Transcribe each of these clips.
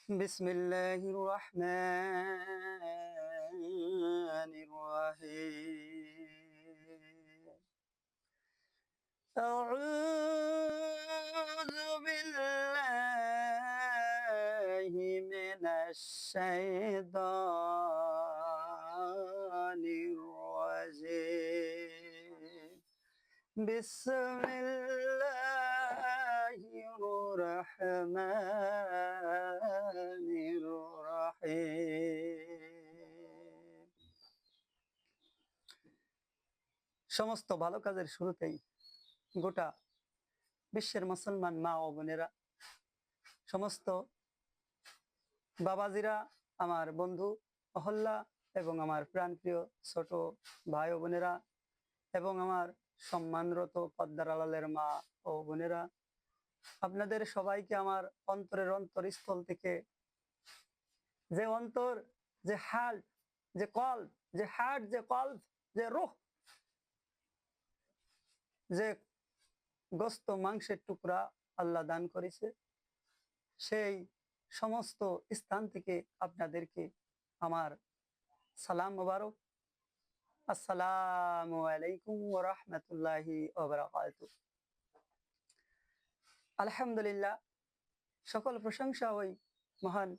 بسم الله الرحمن الرحيم أعوذ بالله من الشيطان الرجيم بسم الله الرحمن الرحيم সমস্ত ভালো কাজের শুরুতেই গোটা বিশ্বের মুসলমান মা ও বোনেরা, সমস্ত বাবাজিরা, আমার বন্ধু অহল্লা এবং আমার প্রাণপ্রিয় ছোট ভাই ও বোনেরা এবং আমার সম্মানরত পদ্মার আড়ালের মা ও বোনেরা, আপনাদের সবাইকে আমার অন্তরের অন্তরস্থল থেকে, যে অন্তর, যে হার্ট, যে কল্ব, যে হার্ট, যে কল্ব, যে রুহ, যে গোস্ত মাংসের টুকরা আল্লাহ দান করেছে, সেই সমস্ত স্থান থেকে আপনাদেরকে আমার সালাম মোবারক। আসসালামু আলাইকুম ওয়া রাহমাতুল্লাহি ওয়া বারাকাতুহু। আলহামদুলিল্লাহ, সকল প্রশংসা ওই মহান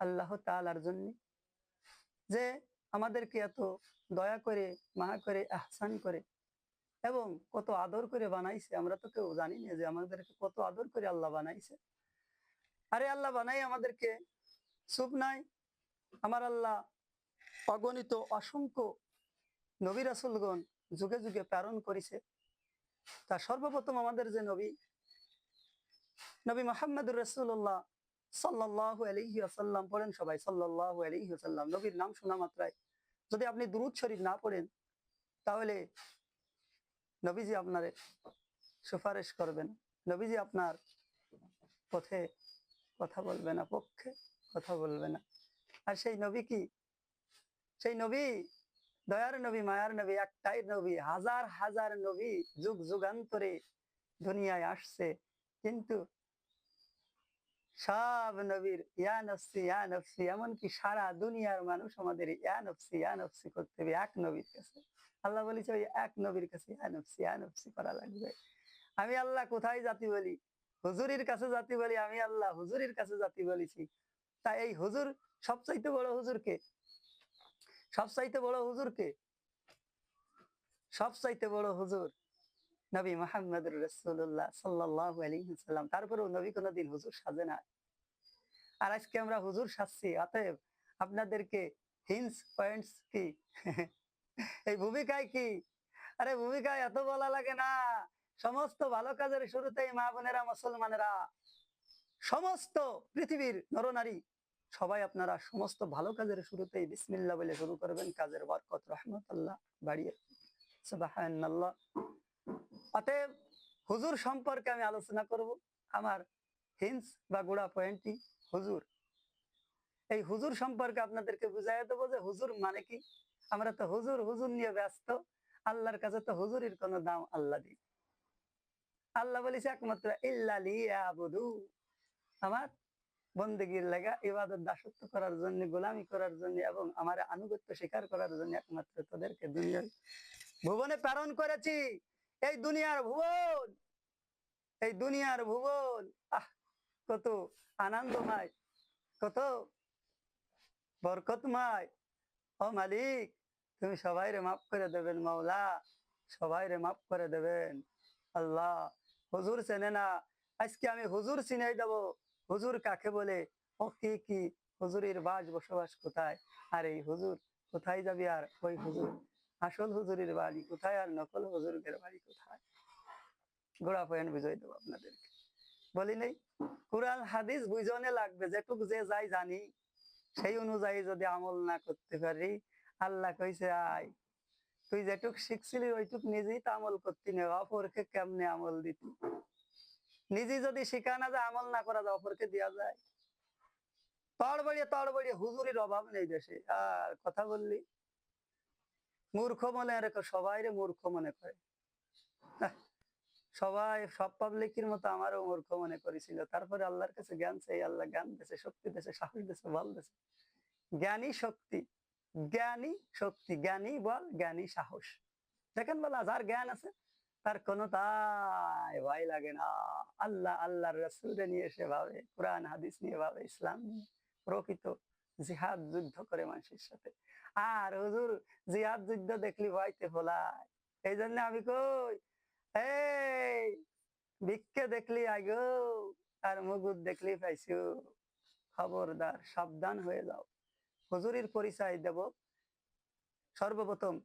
আল্লাহ তাআলার জন্য, যে আমাদেরকে এত দয়া করে, মায়া করে, আহসান করে এবং কত আদর করে বানাইছে। আমরা তো কেউ জানি না যে আমাদেরকে কত আদর করে আল্লাহ বানাইছে। আরে আল্লাহ বানাই আমাদেরকে চুপ নাই। আমার আল্লাহ অগণিত অসংখ্য নবী রাসূলগণ যুগে যুগে প্রেরণ করেছে। তা সর্বপ্রথম আমাদের যে নবী, নবী মুহাম্মদুর রাসূলুল্লাহ সাল্লাল্লাহু আলাইহি ওয়াসাল্লাম, পড়েন সবাই সাল্লাল্লাহু আলাইহি ওয়াসাল্লাম। নবীর নাম শোনা মাত্রই যদি আপনি দুরূদ শরীফ না পড়েন, তাহলে নবীজি আপনারে সুপারিশ করবেন, নবীজি আপনার পথে কথা বলবে না, পক্ষে কথা বলবে না। আর সেই নবী কি? সেই নবী দয়ার নবী, মায়ার নবী, একটাই নবী। হাজার হাজার নবী যুগ যুগান্তরে দুনিয়ায় আসছে, কিন্তু সব নবীর ইয়া নফসি ইয়া নফসি, এমনকি সারা দুনিয়ার মানুষ আমাদের ইয়া নফসি ইয়া নফসি করতে হবে এক নবীর কাছে। আল্লাহ বলেছে ওই এক নবীর কাছে ইয়া নফসি করা লাগবে। আমি আল্লাহ কোথায় জাতি বলি? হুজুরির কাছে জাতি বলি। আমি আল্লাহ হুজুরির কাছে জাতি বলেছি। তা এই হুজুর সবচাইতে বড় হুজুরকে, সবচাইতে বড় হুজুরকে, সবচাইতে বড় হুজুর নবী মুহাম্মদুর রাসূলুল্লাহ সাল্লাল্লাহু আলাইহি ওয়াসাল্লাম। তারপরেও নবী কোনদিন হুজুর সাজে না। আর আজকে আমরা হুজুর সাজছি। অতএব আপনাদেরকে হিন্স পয়েন্টস কি, এই ভূমিকায় কি? আরে ভূমিকায় এত বলা লাগে না। সমস্ত ভালো কাজের শুরুতেই মা বোনেরা, মুসলমানেরা, সমস্ত পৃথিবীর নরনারী সবাই আপনারা সমস্ত ভালো কাজের শুরুতেই বিসমিল্লাহ বলে শুরু করবেন। কাজের বরকত, রহমত আল্লাহ বাড়িয়ে সুবহানাল্লাহ। অতএব হুজুর সম্পর্কে আমি আলোচনা করব। আমার হিন্স বা গোড়া পয়েন্টটি হুজুর। এই হুজুর সম্পর্কে আপনাদেরকে বুঝাই দেবো যে হুজুর মানে কি। আমরা তো হুজুর হুজুর নিয়ে ব্যস্ত। আল্লাহর কাছে তো হুজুরির কোনো দাম আল্লাহ দিই। আল্লাহ বলেছে একমাত্র ইল্লা লিয়াবুদু, আমার বন্দেগীর লাগা, ইবাদত দাসত্ব করার জন্য, গোলামি করার জন্য এবং আমার আনুগত্য স্বীকার করার জন্য একমাত্র তোদেরকে দুনিয়ায় ভুবনে প্রেরণ করেছি। এই দুনিয়ার ভুবন, এই দুনিয়ার ভুবন আহ কত আনন্দময়, কত বরকতময়। ও মালিক, তুমি সবাই রে মাফ করে দেবেন মাওলা, সবাই রে মাফ করে দেবেন আল্লাহ। হুজুর চেনে না, আজকে আমি হুজুর চিনাই দেব। হুজুর কাকে বলে, ও কি কি, হুজুরের বাস বসবাস কোথায়, আর এই হুজুর কোথায় যাবি, আর ওই হুজুর আসল হুজুরের বাড়ি কোথায়, আর নকল হুজুরের বাড়ি কোথায়। গোড়া পয়েন্ট বুঝাই দেবো আপনাদেরকে। বলি নেই, কোরআন হাদিস বুঝনে লাগবে, যেটুক যে যাই জানি সেই অনুযায়ী যদি আমল না করতে পারি, আল্লাহ কইছে আয় তুই যেটুক শিখছিলি ওইটুক নিজেই তো আমল করতে নেই, অপরকে কেমনে আমল দিতি? নিজে যদি শিখা না যায়, আমল না করা যায়, অপরকে দেওয়া যায়? তড় বাড়িয়ে হুজুরির অভাব নেই দেশে। আর কথা বললি মূর্খ মনে রেখো, সবাই রে মূর্খ মনে করে। সবাই সব পাবলিকের মতো আমারও মূর্খ মনে করেছিল, তারপরে আল্লাহর কাছে জ্ঞান চাই, আল্লাহ জ্ঞান দিয়েছে, শক্তি দিয়েছে, সাহস দিয়েছে, বল দিয়েছে। জ্ঞানী শক্তি, জ্ঞানী শক্তি, জ্ঞানী বল, জ্ঞানী সাহস। দেখেন বলা, যার জ্ঞান আছে তার কোনো তাই ভয় লাগে না। আল্লাহ আল্লাহর রাসূলকে নিয়ে এসে ভাবে, কোরআন হাদিস নিয়ে ভাবে, ইসলাম নিয়ে প্রকৃত জিহাদ যুদ্ধ করে মানুষের সাথে। আর হুজুর জিহাদ যুদ্ধ দেখলি ভয়তে ফোলায়। এই জন্য আমি কই, এই ভিক্ষে দেখলি আগো, আর মুগুর দেখলি পাইছো, খবরদার সাবধান হয়ে যাও। হুজুরের পরিচয় দেব সর্বপ্রথম,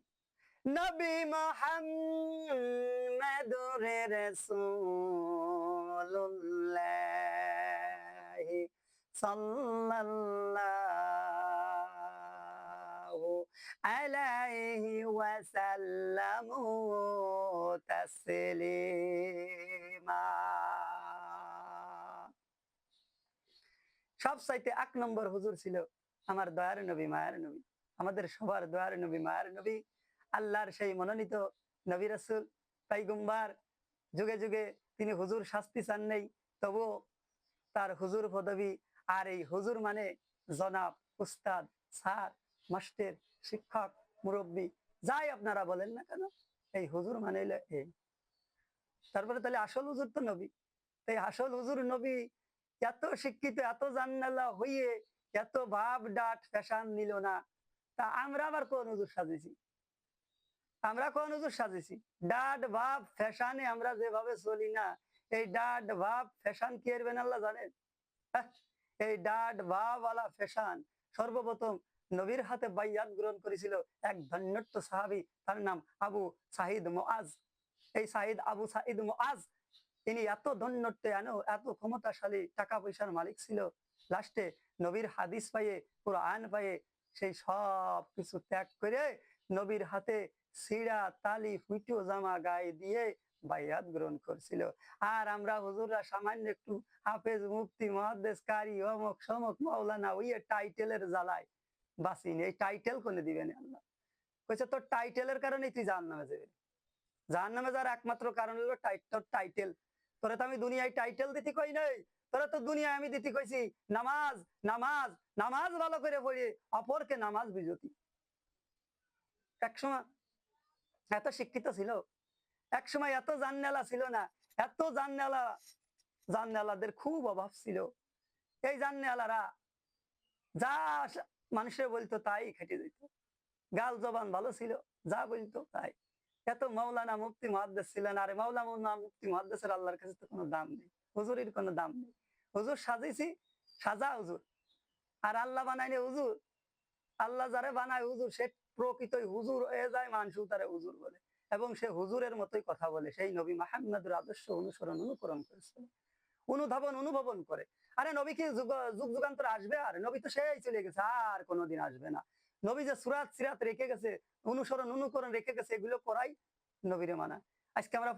নবী মুহাম্মদুর রাসূলুল্লাহ সাল্লাল্লাহু আলাইহি ওয়াসাল্লাম তাসলিমা। সব চাইতে 1 নম্বর হুজুর ছিল আমার দয়ার নবী, মায়ের নবী, আমাদের সবার দয়ার নবী, মায়ের নবী, আল্লাহর সেই মনোনীত নবী রাসূল পয়গম্বর। যুগে যুগে তিনি হুজুর শাস্তি চান নেই, তবু তার হুজুর পদবী। আর এই হুজুর মানে জনাব, উস্তাদ, স্যার, মাস্টার, শিক্ষক, মুরব্বী, যাই আপনারা বলেন না কেন, এই হুজুর মানে হলো এই। তারপরে তাহলে আসল হুজুর তো নবী। তাই আসল হুজুর নবী এত শিক্ষিত, এত জান্নালা হইয়ে এত ভাব ডাট ফ্যাশন নিল না, তা আমরা আবার কোন হুজুর সাজেছি? আমরা কোন হুজুর সাজেছি? ডাট ভাব ফ্যাশনে আমরা যেভাবে চলি না, এই ডাট ভাব ফ্যাশন কি এরবেন আল্লাহ জানেন? এই ডাট ভাবওয়ালা ফ্যাশন সর্বপ্রথম নবীর হাতে বাইয়াত গ্রহণ করেছিল এক ধন্যট্ট সাহাবী, তার নাম আবু সাঈদ মুআজ। এই আবু সাঈদ মুআজ, তিনি এত ধন্যট্ট, এত ক্ষমতাশালী, টাকা পয়সার মালিক ছিল, লাস্টে নবীর হাদিস পাইয়ে, কোরআন পাইয়ে, সেই সব কিছু ত্যাগ করে নবীর হাতে সিরা তালি ফুটো জামা গায়ে দিয়ে বাইয়াত গ্রহণ করছিল। আর আমরা হুজুররা সামান্য একটু হাফেজ, মুফতি, মুহাদ্দিস, কারি, অমক সমক, মাওলানা ওই টাইটেলের জ্বালায় বাঁচিনি। এই টাইটেল কোনে দিবেন আল্লাহ? কইছে তোর টাইটেলের কারণে তুই জাহান্নামে যাবে। জাহান্নামে যাওয়ার একমাত্র কারণ হলো তোর টাইটেল। তোরা তো আমি দুনিয়ায় টাইটেল দিতে কই নাই, তোরা তো দুনিয়ায় আমি দিতে কইছি নামাজ, নামাজ, নামাজ ভালো করে পড়ে অপরকে নামাজ বিজতি। একসময় এত শিক্ষিত ছিল, একসময় এত জান্নালা ছিল না, এত জান্নালা, জান্নালাদের খুব অভাব ছিল। এই জান্নালারা যা মানুষের বলতো তাই খেটে দিত, গাল জবান ভালো ছিল, যা বলতো তাই। এত মাওলানা, মুফতি, মুহাদ্দিস ছিলেন। আরে মাওলানা, মুফতি, মুহাদ্দিসের আল্লাহর কাছে তো কোনো দাম নেই, হুজুরের কোনো দাম নেই। হুজুর সাজিয়েছি, সাজা হুজুর, আর আল্লাহ বানাইলে হুজুর। আল্লাহ যারে বানায় হুজুর, সে প্রকৃতই হুজুর হয়ে যায়, মানুষ তারে হুজুর বলে, এবং সে হুজুরের মতোই কথা বলে। সেই নবী মুহাম্মদের আদর্শ অনুসরণ, অনুকরণ করেছে, অনুধাবন, অনুভবন করে। আরে নবী কি যুগ যুগান্তর আসবে? আর নবী তো সেই চলে গেছে, আর কোনোদিন আসবে না। নবী যে সুরাত সিরাত রেখে গেছে, অনুসরণ অনুকরণ রেখে গেছে, এগুলো করাই নবীরে মানা। আজকে আমরা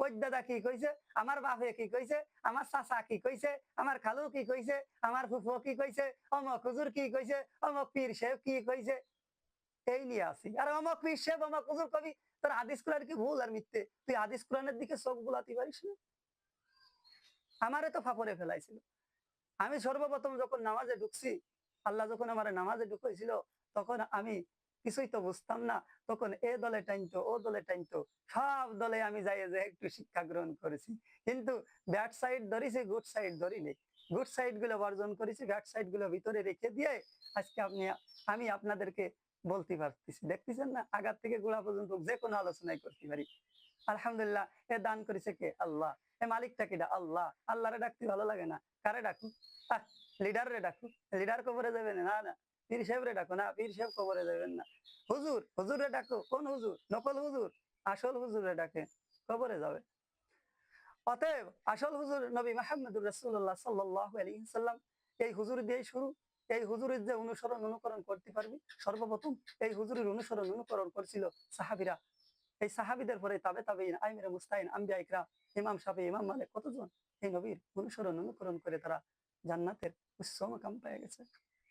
পৈদাদা কি কইছে, আমার বাপে কি কইছে, আমার চাচা কি কইছে, আমার খালু কি কইছে, আমার ফুফু কি কইছে, অমক হুজুর কি কইছে, অমক পীর সাহেব কি কইছে, এই নিয়ে আসি। আর অমক পীর সাহেব, অমক হুজুর কবি, তোর হাদিস কোরআন কি ভুল আর মিথ্যে? তুই হাদিস কোরআনের দিকে চোখ বুলাতে পারিস না? আমারে তো ফাপড়ে ফেলাইছিল। আমি সর্বপ্রথম যখন নামাজে ঢুকছি, আল্লাহ যখন আমার নামাজে ঢুকাইছিল, তখন আমি কিছুই তো বুঝতাম না। তখন এ দলে টাইনতো, ও দলে টাইনতো, সব দলে আমি যাই যে একটু শিক্ষা গ্রহণ করেছি। কিন্তু ব্যাড সাইড ধরেছি, গুড সাইড ধরিনি। গুড সাইড গুলো বর্জন করেছি, ব্যাড সাইড গুলো ভিতরে রেখে দিয়ে আজকে আমি আপনাদেরকে বলতে পারতেছি। দেখতেছেন না, আগার থেকে গোড়া পর্যন্ত যে কোনো আলোচনায় করতে পারি। আলহামদুলিল্লাহ। এ দান করেছে কে? আল্লাহ। এ মালিকটা কিটা? আল্লাহ। আল্লাহরে ডাকতে ভালো লাগে না? কারে ডাকু? লিডার রে ডাকু, লিডার কবরে যাবেন না? না। পীর সাহেব রে ডাকো না, পীর সাহেব কবরে যাবেন না। হুজুর, হুজুর রে ডাকো। কোন হুজুর? নকল হুজুর। আসল হুজুর রে ডাকে, কবরে যাবে। অতএব আসল হুজুর নবী মুহাম্মদুর রাসূলুল্লাহ সাল্লাল্লাহু আলাইহি ওয়াসাল্লাম, এই হুজুর দিয়ে শুরু। এই হুজুরের যে অনুসরণ অনুকরণ করতে পারবি, সর্বপ্রথম এই হুজুরের অনুসরণ অনুকরণ করছিল সাহাবীরা। এই সাহাবীদের পরে তাবে তাবেঈন, আইমায়ে মুস্তাহিন, আম্বিয়া ইকরাম, ইমাম শাফি, ইমাম মালিক, কতজন এই নবীর অনুসরণ অনুকরণ করে তারা জান্নাতের উচ্চ মাকাম পেয়ে গেছে।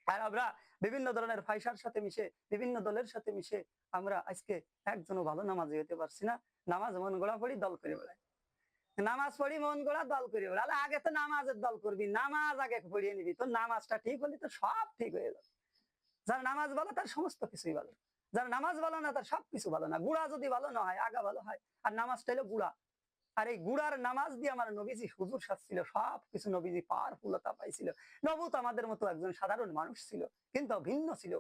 আর আমরা বিভিন্ন ধরনের ফাইসার সাথে মিশে, বিভিন্ন দলের সাথে মিশে আমরা আজকে একজনও ভালো নামাজি হতে পারছি না। নামাজ মন গোড়া পড়ি, দল করে বেড়াই। নামাজ পড়ি মন গড়া দল করি, বলে আগে তো নামাজের দল করবি, নামাজ আগে পড়িয়ে নিবি, তোর নামাজটা ঠিক হলে তো সব ঠিক হয়ে যাবে। যার নামাজ ভালো তার সমস্ত কিছুই ভালো, যার নামাজ ভালো না তার সবকিছু ভালো না। গুড়া যদি ভালো না হয় আগা ভালো হয়, আর নামাজটা হলো গুড়া। আর এই গুড়ার নামাজ দিয়ে আমার নবীজি হুজুর সাজছিল, সবকিছু নবীজি পাওয়ারফুলতা পাইছিল। নবুত আমাদের মতো একজন সাধারণ মানুষ ছিল, কিন্তু ভিন্ন ছিল।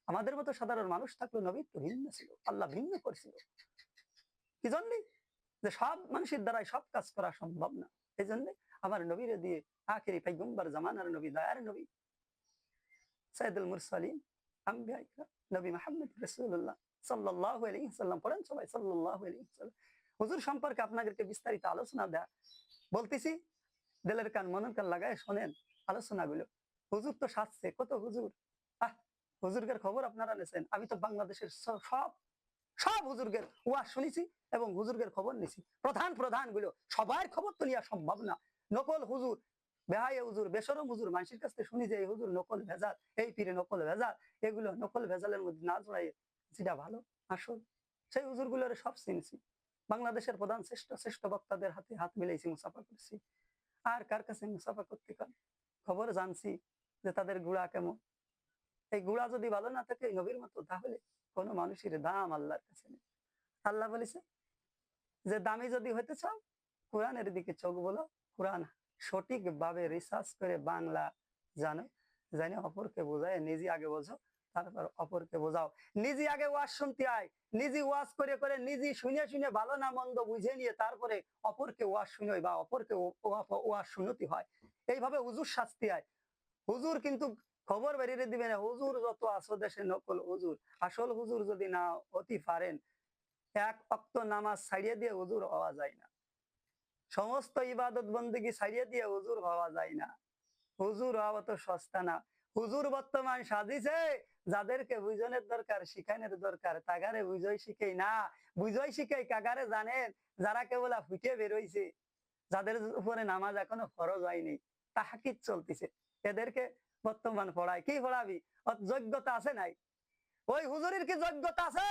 আমাদের মতো সাধারণ মানুষ থাকলে নবী তো ভিন্ন ছিল, আল্লাহ ভিন্ন করেছিল। কি জন্য? যে সব মানুষের দ্বারাই সব কাজ করা সম্ভব না। এই জন্য আমার নবীরে দিয়ে আখেরি পয়গম্বর জামানার নবী, দয়ার নবী, সাইয়্যিদুল মুরসালিন আম্বিয়া ইকরাম নবী মুহাম্মদ রাসূলুল্লাহ সাল্লাল্লাহু আলাইহি ওয়াসাল্লাম, পড়েন সবাই সাল্লাল্লাহু আলাইহি ওয়াসাল্লাম। হুজুর সম্পর্কে আপনাদেরকে বিস্তারিত আলোচনা দেয়া বলতেছি, দিলের কান মনের কান লাগায় শোনেন আলোচনাগুলো। হুজুর তো সাজছে, কত হুজুর, আহ হুজুরদের খবর আপনারা নেছেন। আমি তো বাংলাদেশের সব সব হুজুরদের ওয়াজ শুনেছি এবং হুজুরদের খবর নিছি। প্রধান গুলো সবার খবর তো নেওয়া সম্ভব না। নকল হুজুর, বেহায়ে হুজুর, বেশরম হুজুর, মানুষের কাছ থেকে শুনি যে এই হুজুর নকল ভেজাল, এই পীরে নকল ভেজাল। এগুলো নকল ভেজালের মধ্যে না জড়াই যেটা ভালো আসল, সেই হুজুর গুলোর সব চিনছি। বাংলাদেশের প্রধান শ্রেষ্ঠ বক্তাদের হাতে হাত মিলাইছি, মুসাফা করছি। আর কার কাছে মুসাফা করতে কার খবর জানছি যে তাদের গুড়া কেমন। এই গুড়া যদি ভালো না থাকে নবীর মতো, তাহলে কোনো মানুষের দাম আল্লাহর কাছে নেই। আল্লাহ বলেছে যে দামি যদি হইতে চাও কোরআনের দিকে চোখ বলো, কোরআন সঠিক ভাবে রিসার্চ করে বাংলা জানো, জানি অপরকে বোঝায়, নিজে আগে বোঝো, তারপর অপরকে বোঝাও। নিজে আগে ওয়াজ শুনতে আয়, নিজে ওয়াজ করে করে নিজে শুনে ভালো না মন্দ বুঝে নিয়ে তারপরে অপরকে ওয়াজ শুনে বা অপরকে ওয়াজ শুনতে হয়। এইভাবে হুজুর শাস্তি আয়। হুজুর কিন্তু খবর বেরিয়ে দিবে না, হুজুর যত আছো দেশে নকল হুজুর। আসল হুজুর যদি না হতে পারেন, এক ওয়াক্ত নামাজ ছাড়িয়ে দিয়ে হুজুর হওয়া যায় না, সমস্ত ইবাদত বন্দেগী ছাড়িয়ে দিয়ে হুজুর হওয়া যায় না। হুজুর হওয়া তো সস্তা না। হুজুর বর্তমান সাজিছে, যাদেরকে বুঝনের দরকার, শিখানোর দরকার, তাগারে বুঝই শিখেই না। বুঝই শিখেই কাগারে জানেন? যারা কেবল ফুটে বেরোইছে, যাদের উপরে নামাজ এখনো ফরজ হয়নি, তাহাকিদ চলতেছে, এদেরকে বর্তমান পড়ায়। কি পড়াবি? যোগ্যতা আছে নাই? ওই হুজুরের কি যোগ্যতা আছে?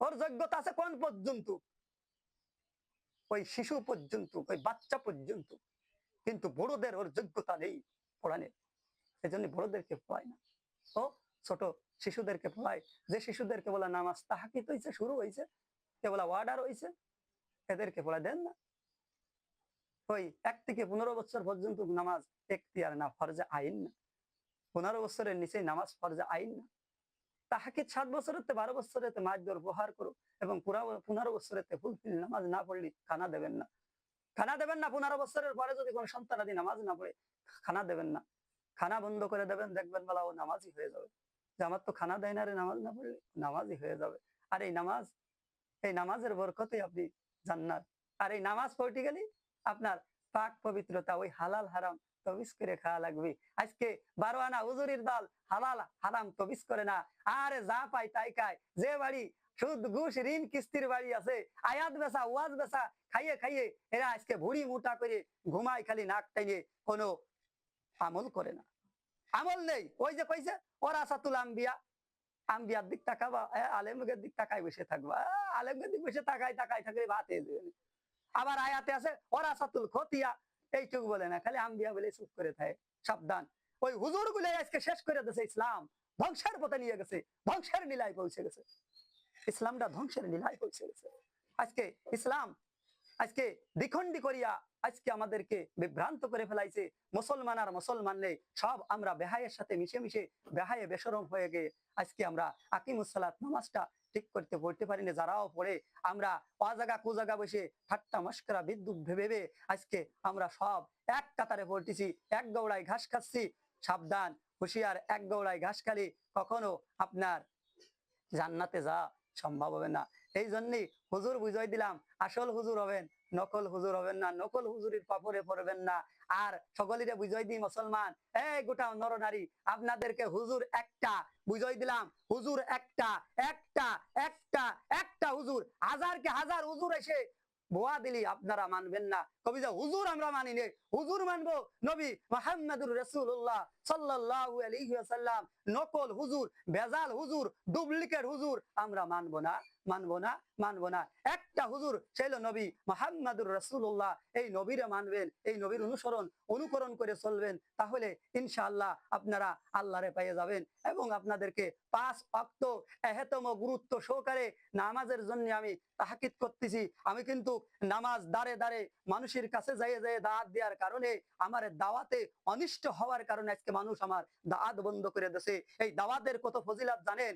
ওর যোগ্যতা আছে কোন পর্যন্ত? ওই শিশু পর্যন্ত, ওই বাচ্চা পর্যন্ত। কিন্তু বড়দের ওর যোগ্যতা নেই পড়ানোর, এই জন্য বড়দেরকে পড়ায় না। ও ছোট শিশুদেরকে পড়ায়, যে শিশুদেরকে বলা নামাজ তাহাকিদ হয়েছে, শুরু হয়েছে, কেবল ওয়ার্ডার হয়েছে, এদেরকে পড়ায় দেন না। ওই 1 থেকে 15 বছর পর্যন্ত নামাজ এখতিয়ার না, ফরজে আইন না। 15 বছরের নিচে নামাজ ফরজে আইন না। তাহাকিদ 7 বছরের 12 বছরের মাঝদর প্রহার করো, এবং পুরা 15 বছরের ফুলফিল নামাজ না পড়লে খানা দেবেন না। খানা দেবেন না। 15 বছরের পরে যদি কোনো সন্তান আদি নামাজ না পড়ে, খানা দেবেন না। খানা বন্ধ করে দেবেন, দেখবেন বেলা ও নামাজই হয়ে যাবে। যে আমার তো খানা দেয় না রে, নামাজ না পড়লে, নামাজই হয়ে যাবে। আর এই নামাজ, এই নামাজের বরকতে আপনি জান্নাত। আর এই নামাজ পড়তে গেলে আপনার পাক পবিত্রতা, ওই হালাল হারাম তবিজ করে খাওয়া লাগবে। আজকে 12 আনা হুজুরির দল হালাল হারাম তবিজ করে না, আরে যা পাই তাই খায়। যে বাড়ি সুদ ঘুষ ঋণ কিস্তির বাড়ি আছে, আয়াত বেচা ওয়াজ বেচা খাইয়ে খাইয়ে এরা আজকে ভুড়ি মোটা করে ঘুমায়, খালি নাক টাইয়ে, কোনো আমল করে না। আমল নেই। ওই যে কইছে ওরা সাতুল আম্বিয়া, আম্বিয়ার দিক তাকাবা, আলেমের দিক তাকাই বসে থাকবা। আলেমের দিক বসে তাকাই থাকলে ভাত হয়ে যাবে। আবার আয়াতে আছে ওরা সাতুল খতিয়া, এইটুকু বলে না, খালি আম্বিয়া বলে চুপ করে থাকে। সাবধান, ওই হুজুর গুলো আজকে শেষ করে দিয়েছে। ইসলাম ধ্বংসের পথে নিয়ে গেছে, ধ্বংসের নীলায় পৌঁছে গেছে। ইসলামটা ধ্বংসের নীলায় পৌঁছে গেছে। আজকে ইসলাম আজকে দ্বিখণ্ডী করিয়া আজকে আমাদেরকে বিভ্রান্ত করে ফেলাইছে। মুসলমান আর মুসলমান নেই, সব আমরা বেহায়ের সাথে মিশে মিশে বেহায়ে বেশরম হয়ে গিয়ে আজকে আমরা আকিমুসসালাত নামাজটা ঠিক করতে পড়তে পারি না। যারাও পড়ে আমরা অজাগা কুজাগা বসে ঠাট্টা মস্করা বিদ্যুৎ ভেবে আজকে আমরা সব এক কাতারে পড়তেছি, এক গৌড়ায় ঘাস খাচ্ছি। সাবধান, হুঁশিয়ার, এক গৌড়ায় ঘাস খালি কখনো আপনার জান্নাতে যা সম্ভব হবে না। এই জন্যই হুজুর বুঝাই দিলাম, আসল হুজুর হবেন, নকল হুজুর হবেন না, নকল হুজুরের পাপড়ে পড়বেন না। আর সকলের বুঝাই দিই মুসলমান, এই গোটা নরনারী, আপনাদেরকে হুজুর একটা বুঝাই দিলাম। হুজুর একটা একটা একটা একটা হুজুর। হাজারকে হাজার হুজুর এসে ভুয়া দিলি আপনারা মানবেন না। কবি যে হুজুর আমরা মানি নে, হুজুর মানবো নবী মুহাম্মদুর রাসূলুল্লাহ সাল্লাল্লাহু আলাইহি ওয়াসাল্লাম। নকল হুজুর, ভেজাল হুজুর, ডুপ্লিকেট হুজুর আমরা মানবো না। মানবো না, মানবো না। একটা হুজুর ছিল নবী মুহাম্মদুর রাসূলুল্লাহ। এই নবীরে মানবেন, এই নবীর অনুকরণ করে চলবেন, তাহলে ইনশাআল্লাহ আপনারা আল্লাহরে পেয়ে যাবেন। এবং আপনাদেরকে 5 ওয়াক্ত এহেতম গুরুত্ব সহকারে নামাজের জন্য আমি তাহাকিদ করতেছি। আমি কিন্তু নামাজ দাঁড়ে দাঁড়ে মানুষের কাছে যাইয়ে যাইয়ে দাওয়াত দেওয়ার কারণে, আমার দাওয়াতে অনিষ্ট হওয়ার কারণে আজকে মানুষ আমার দাওয়াত বন্ধ করে দিয়েছে। এই দাওয়াতের কত ফজিলত জানেন?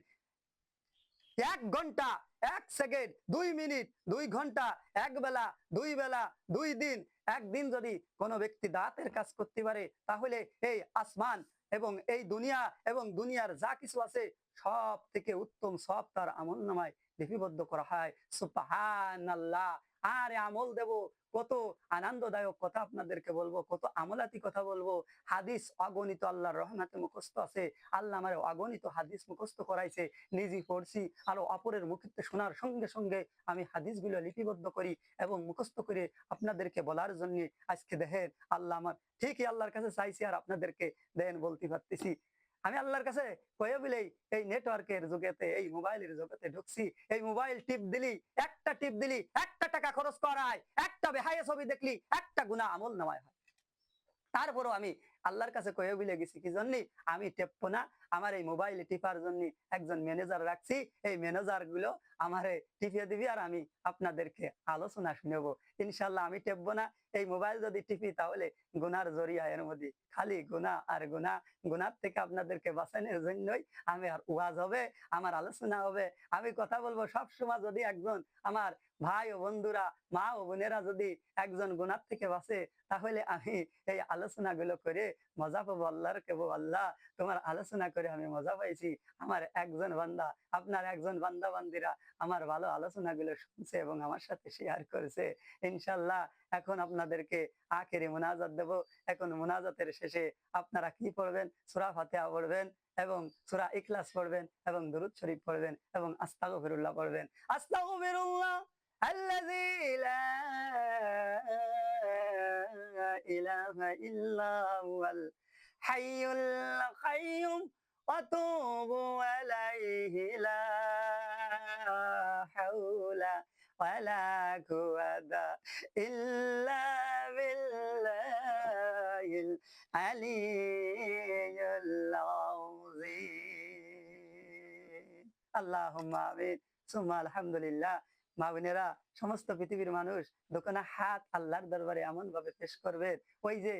1 ঘন্টা 1 সেকেন্ড 2 মিনিট 2 ঘন্টা, 1 বেলা 2 বেলা 2 দিন, একদিন যদি কোনো ব্যক্তি দাওয়াতের কাজ করতে পারে, তাহলে এই আসমান এবং এই দুনিয়া এবং দুনিয়ার যা কিছু আছে সব থেকে উত্তম সব তার আমলনামায় লিপিবদ্ধ করা হয়। সুবহানাল্লাহ। আরে আমল দেব, কত আনন্দদায়ক কথা আপনাদেরকে বলবো, কত আমলাতি কথা বলবো। হাদিস অগণিত আল্লাহর রহমতে মুখস্থ আছে। আল্লাহ আমার অগণিত হাদিস মুখস্থ করাইছে, নিজে পড়ছি, আরো অপরের মুখে শোনার সঙ্গে সঙ্গে আমি হাদিসগুলো লিপিবদ্ধ করি এবং মুখস্থ করে আপনাদেরকে বলার জন্য আজকে দেখেন আল্লাহ আমার ঠিকই আল্লাহর কাছে চাইছি, আর আপনাদেরকে দেন বলতে পারতেছি। আমি আল্লাহর কাছে কয়ে বলেই এই নেটওয়ার্কের যুগেতে, এই মোবাইলের জগতে ঢুকছি। এই মোবাইল টিপ দিলি, একটা টিপ দিলি 1 টাকা খরচ করায়, একটা বেহায়া ছবি দেখলি 1 গুনাহ আমল নামায় হয়। তারপরও আমি আল্লাহর কাছে কয়ে বলে গেছি কি জন্য, আমি টেপবো না। আমার এই মোবাইলে টিপার জন্য একজন ম্যানেজার রাখছি, এই ম্যানেজার গুলো আমারে টিপিয়ে দিবি, আর আমি আপনাদেরকে আলোচনা শুনেবো। ইনশাল্লাহ আমি টেপবো না। এই মোবাইল যদি টিপি তাহলে গুনার জরিয়া, এর মধ্যে খালি গুনাহ আর গুনাহ। গুনার থেকে আপনাদেরকে বাঁচানোর জন্যই আমি আর ওয়াজ হবে, আমার আলোচনা হবে, আমি কথা বলবো। সব সময় যদি একজন আমার ভাই ও বন্ধুরা, মা ও বোনেরা যদি একজন গুনার থেকে বাঁচে, তাহলে আমি এই আলোচনা গুলো করে মজা পাবো। আল্লাহর কেবো, আল্লাহ তোমার আলোচনা করে আমি মজা পাইছি। আমার একজন বান্দা, আপনার একজন বান্দা বান্দিরা আমার ভালো আলোচনা গুলো শুনছে এবং আমার সাথে শেয়ার করেছে। ইনশাল্লাহ এখন আপনাদেরকে আখেরি মুনাজাত দেব। এখন মুনাজাতের শেষে আপনারা কি পড়বেন? সূরা ফাতিহা পড়বেন এবং সূরা ইখলাস পড়বেন এবং দুরূদ শরীফ পড়বেন এবং আস্তাগফিরুল্লাহ পড়বেন। আস্তাগফিরুল্লাহ আল্লাযী লা ইলাহা ইল্লা হুয়াল হাইয়ুল কাইয়্যুম ওয়া তুবু আলাইহি লা হাওলা ওয়ালা কুওয়াতা ইল্লা বিল্লাহিল আলিয়্যিল আযীম। আল্লাহুম্মা আমিন সুম্মা আলহামদুলিল্লাহ। মা বোনেরা, সমস্ত পৃথিবীর মানুষ দোকানে হাত আল্লাহর দরবারে এমন ভাবে পেশ করবে, ওই যে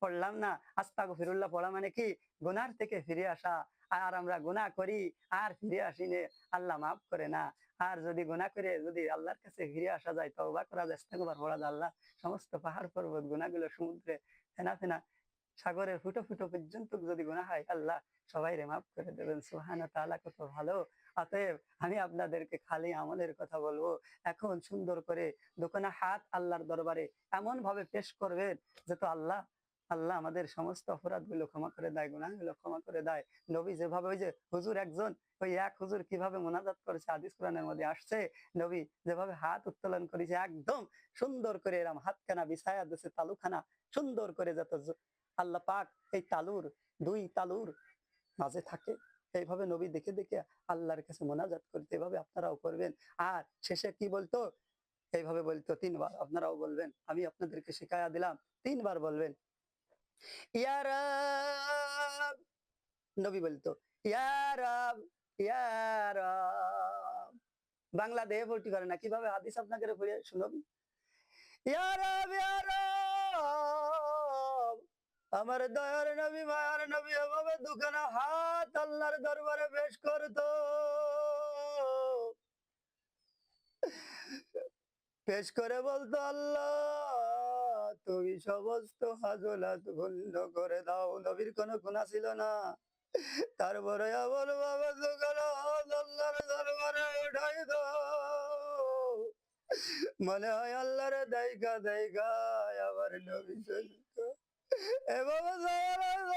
পড়লাম না, আস্তাগফিরুল্লাহ পড়া মানে কি? গুনার থেকে ফিরে আসা। আর আমরা গুনাহ করি আর ফিরে আসি নে, আল্লাহ মাফ করে না। আর যদি গুনাহ করে যদি আল্লাহর কাছে ফিরে আসা যায়, তওবা করা যায়, ইস্তেগফার পড়া যায়, আল্লাহ সমস্ত পাহাড় পর্বত গুনাহগুলো সমুদ্রে ফেনা ফেনা সাগরের ফুটো ফুটো পর্যন্ত যদি গুনাহ হয়, আল্লাহ সবাই রে মাফ করে দেবেন। সুবহানাহু তাআলা কত ভালো। অতএব আমি আপনাদেরকে খালি আমলের কথা বলবো। এখন সুন্দর করে দোকানে হাত আল্লাহর দরবারে এমন ভাবে পেশ করবেন যে তো আল্লাহ আল্লাহ আমাদের সমস্ত অপরাধ গুলো ক্ষমা করে দেয়, গুনাহগুলো ক্ষমা করে দেয়। নবী যেভাবে, ওই যে হুজুর একজন, ওই এক হুজুর কিভাবে মোনাজাত করেছে হাদিস কোরআনের মধ্যে আসছে, নবী যেভাবে হাত উত্তোলন করেছে, একদম সুন্দর করে এরম হাতখানা বিছায়া দিয়েছে, তালুখানা সুন্দর করে, যত আল্লাহ পাক এই তালুর, 2 তালুর মাঝে থাকে, এইভাবে নবী দেখে দেখে আল্লাহর কাছে মোনাজাত করতে, এভাবে আপনারাও করবেন। আর শেষে কি বলতো? এইভাবে বলতো 3 বার, আপনারাও বলবেন, আমি আপনাদেরকে শিখাইয়া দিলাম। 3 বার বলবেন, ইয়া রাব। নবী বলতো ইয়া রাব, ইয়া রাব। বাংলা দেহে ভর্তি করে না, কিভাবে হাদিস আপনাকে পড়ে শুনবি? ইয়া রাব, ইয়া রাব। আমার দয়ার নবী, মায়ার নবী এভাবে দুখানা হাত আল্লাহর দরবারে পেশ করতো, পেশ করে বলতো, আল্লাহ তুমি সমস্ত হাজলাত বন্ধ করে দাও। নবীর কোনো গুনাহ ছিল না, তারপরে আমার বাবা দুখানা হাত আল্লাহর দরবারে উঠাই দাও। মনে হয় আল্লাহরে দাইকা দাইকা আমার নবী চলতো এভাবে সব মানুষ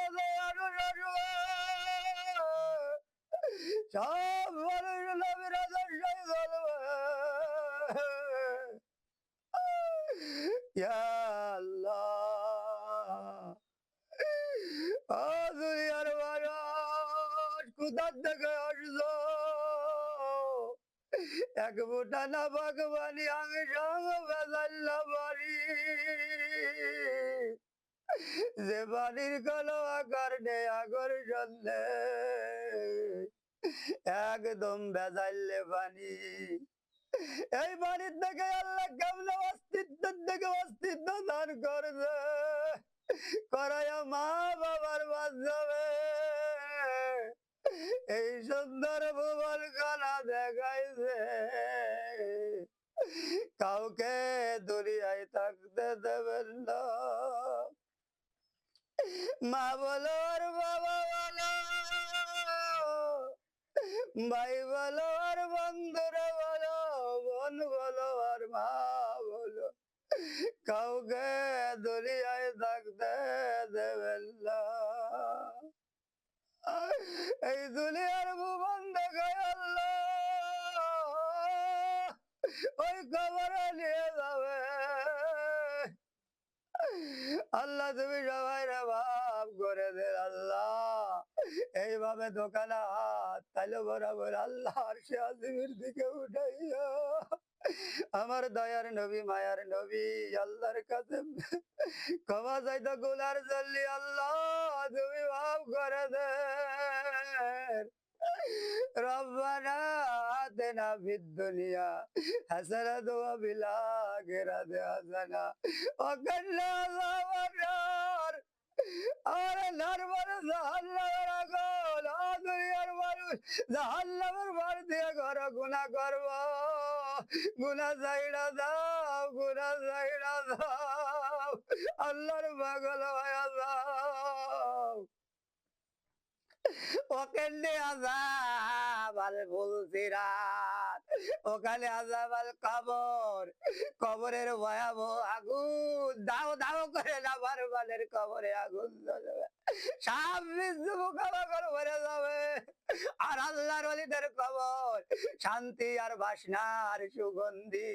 নবীর আদর্শই চলবে। ইয়া আল্লাহ, ও দুনিয়ার মানুষ কোথা থেকে আসছো? এক ফুটা না ভগবানি আমি সঙ্গ বেজাল্ল বাড়ি, যে বাড়ির কোনো আকার নেই আকর্ষণ নেই, একদম বেজাল্লে পানি। এই বাড়ির থেকে আল্লাহ কেমন অস্তিত্বের থেকে অস্তিত্ব দান করবে, করাইয়া মা বাবার মাধ্যমে এই সুন্দর ভুবন খানা দেখাইছে, কাউকে দুনিয়ায় থাকতে দেবেন না। মা বলো আর বাবা বলো, ভাই বলো আর বন্ধুরা বলো, বোন বলো আর মা বলো, কাউকে দুনিয়ায় থাকতে দেবেন না। এই দুনিয়ার ভুবন দেখায় আল্লাহ ওই কবরে নিয়ে যাবে। আল্লাহ তুমি সবাই মাফ করে দে আল্লাহ। এইভাবে দোকানে হাত তাইলে বরাবর আল্লাহর সিরাজের দিকে উঠাইয়া আমার দয়ার নবী মায়ার নবী আল্লাহর কাছে ক্ষমা চাইতো গুনার জন্য, আল্লাহ তুমি মাফ করে দে। রব্বানা আতিনা ফিদ দুনিয়া হাসানাতাও ওয়া ফিল আখিরাতি হাসানা ওয়া কিনা আযাবান নার। আর নারবারে জাহান্নামের আগুন, দুনিয়ার মানুষ জাহান্নামের ভর দিয়ে ঘর গুনাহ করব, গুনাহ ছাইড়া দাও, গুনাহ ছাইড়া দাও, আল্লাহর পাগল হয়ে যাও। ওখানে আযাব আল ফুলসিরাত, ওখানে আযাব আল কবর, কবরের ভয়াবহ আগুন, দাও দাও করে নাফরমানের কবরে আগুন জ্বলবে, সাপ বিচ্ছু পোকামাকড় ভরে যাবে। আর আল্লাহর ওলিদের কবর শান্তি আর বাসনা আর সুগন্ধি।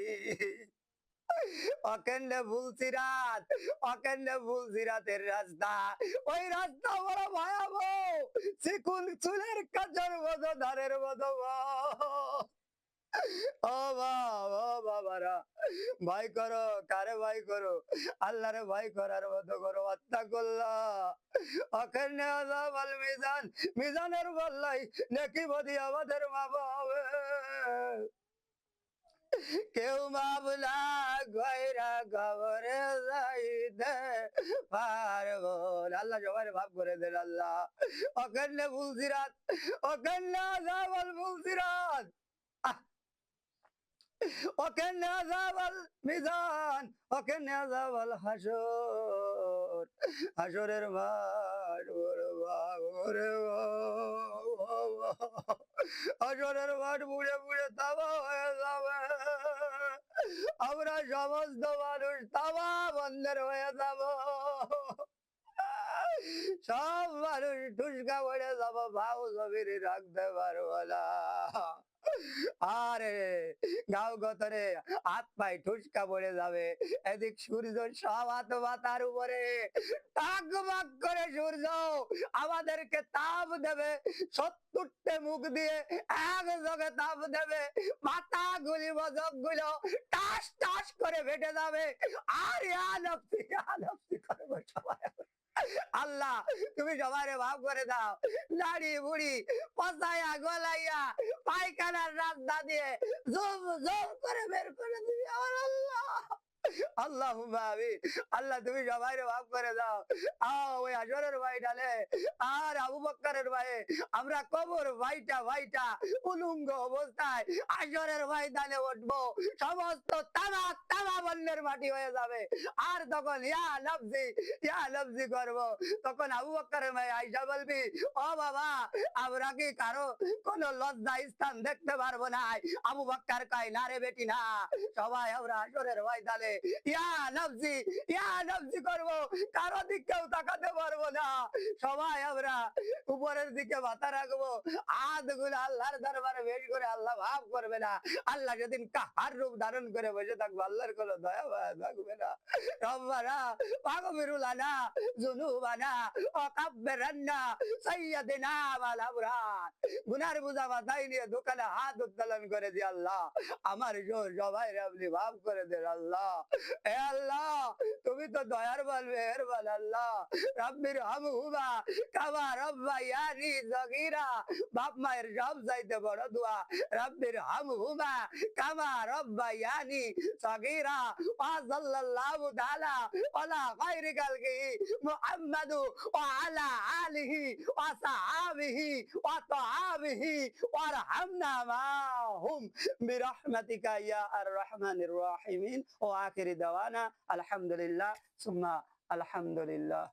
অকেন্দ্রে ফুলসিরাত, অকেন্দ্রে ফুলসিরাতের রাস্তা, ওই রাস্তা বড় ভয়াবহ, চিকুন চুলের কাজের মতো ধারের মতো। ও বাবারা ভয় করো, কারে ভয় করো? আল্লাহরে ভয় করার মতো করো। আত্তাকুল্লাহ। ওখানে আযাব আল মিজান, মিজানের বল্লাই নেকি বদি আমাদের মাপা হবে। কেউ মাবলা গয়রা কবরে যাইতে পারবো না। আল্লাহ সবাই মাফ করে দেন আল্লাহ। ওখানে ফুলসিরাত, ওখানে আযাব আল ফুলসিরাত, ওখানে আযাব আল মিজান, ওখানে আযাব আল হাসর, হাসরের মাঠ বড় বাবরে বাবা, হাসরের মাঠ পুড়ে পুড়ে তামা হয়ে যাবে। আমরা সমস্ত মানুষ তামা বন্ধের হয়ে যাব, সব মানুষ ঠুসকা পড়ে যাব, ভাও জমির রাখতে পারবো না। আরে গাও গতরে হাত পায়ে ঠুসকা পড়ে যাবে, এদিক সূর্য সব হাত মাথার উপরে টাকবাক করে সূর্য আমাদেরকে তাপ দেবে, ৭০টে মুখ দিয়ে এক জগে তাপ দেবে, মাথা গুলি মজক গুলো টাস টাস করে ফেটে যাবে। আর আনফসি করবো সবাই। আল্লাহ তুমি সবাই মাফ করে দাও। নাড়ি বুড়ি পচাইয়া গলাইয়া পায়খানার রাস্তা দিয়ে জম জম করে বের করে দিবি আমার আল্লাহ। আল্লাহুম্মা আমিন। আল্লাহ তুমি সবাই মাফ করে দাও। ওই হাসরের ময়দানে আর আবু বকরের ভাইয়ে আমরা কবর ভাইটা ভাইটা উলঙ্গ অবস্থায় হাসরের ময়দানে উঠবো, সমস্ত তামা তামা বন্যের মাটি হয়ে যাবে। আর তখন ইয়া নফসি করব। তখন আবু বকরের ভাই আয়েশা বলবি, ও বাবা আমরা কি কারো কোন লজ্জা স্থান দেখতে পারবো না? আবু বকর কয় না রে বেটি না, সবাই আমরা হাসরের ময়দানে ইয়া নফসি করব, কারো দিকেও তাকাতে পারবো না। সবাই আমরা উপরের দিকে মাথা রাখবো, হাতগুলো আল্লাহর দরবারে বেশ করে, আল্লাহ মাফ করবে না। আল্লাহ যেদিন কাহার রূপ ধারণ করে বসে থাকবো, আল্লাহর কোনো দয়া মায়া থাকবে না। রব্বানা ফাগফির লানা যুনুবানা ওয়া কাব্বিরান্না সাইয়্যিদিনা ওয়াল আবরার। গুনার বোঝা মাথায় নিয়ে দোকানে হাত উত্তোলন করে দি আল্লাহ, আমার সবাই আপনি মাফ করে দেন আল্লাহ। এ আল্লাহ, তুমি তো দয়ার বল, মেহেরবান আল্লাহ। রাব্বির হামহুমা কামা রাব্বায়ানি সগীরা। বাপ মায়ের সব চাইতে বড় দোয়া, রাব্বির হামহুমা কামা রাব্বায়ানি সগীরা। ওয়া সাল্লাল্লাহু তাআলা আলা খায়রি খালকিহি মুহাম্মাদু ওয়া আলা আলিহি ওয়া সাহাবিহি ওয়া তাআবিহি ওয়ারহামনা মাহুম বিরহমাতিকা ইয়া আর রহমানির রাহিমিন। ওয়া আখিরি দাওয়ানা আলহামদুলিল্লাহ সুম্মা আলহামদুলিল্লাহ।